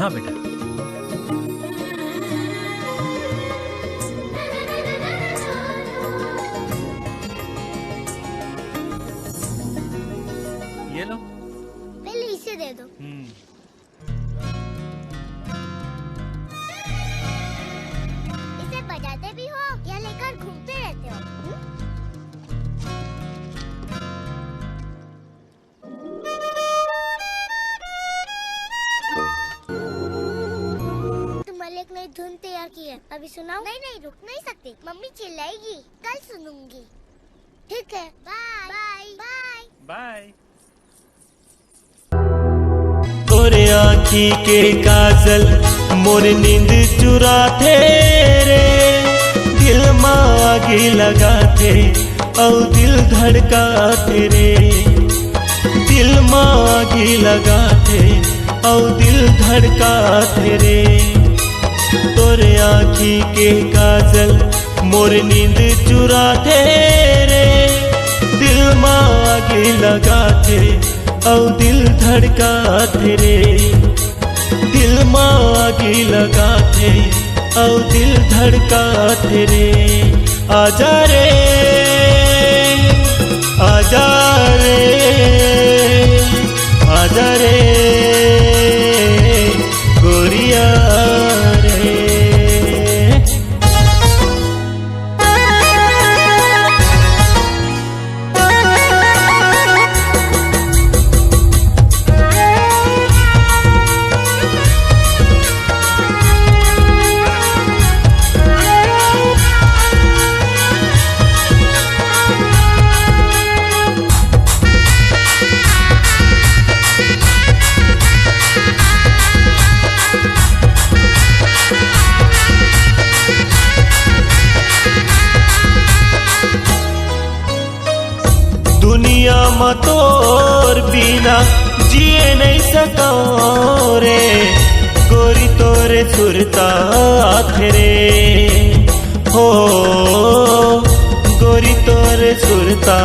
हाँ बेटा। ये लो। पहले इसे दे दो। इसे बजाते भी हो या लेकर घूमते रहते हो? तुम्हारे एक नई धुन तैयार की है, अभी सुनाओ? नहीं, रुक नहीं सकती, मम्मी चिल्लाएगी। कल सुनूंगी। ठीक है, बाय बाय बाय। तोरे आँखी के काजल मोर नींद चुराते रे, दिल मागी लगाते और दिल धड़काते रे, दिल मागी लगाते और दिल धड़काते रे। तोरे आँखी के काजल मोर नींद चुराते रे, दिल मागी लगाते और दिल धड़काते रे, दिल मागी लगाते और दिल धड़काते रे। आजा रे आजा रे आजा रे गोरिया रे। दुनिया में तोर बिना जिए नहीं सको रे, गोरी तोरे सुरता रे हो, गोरी तोरे सुरता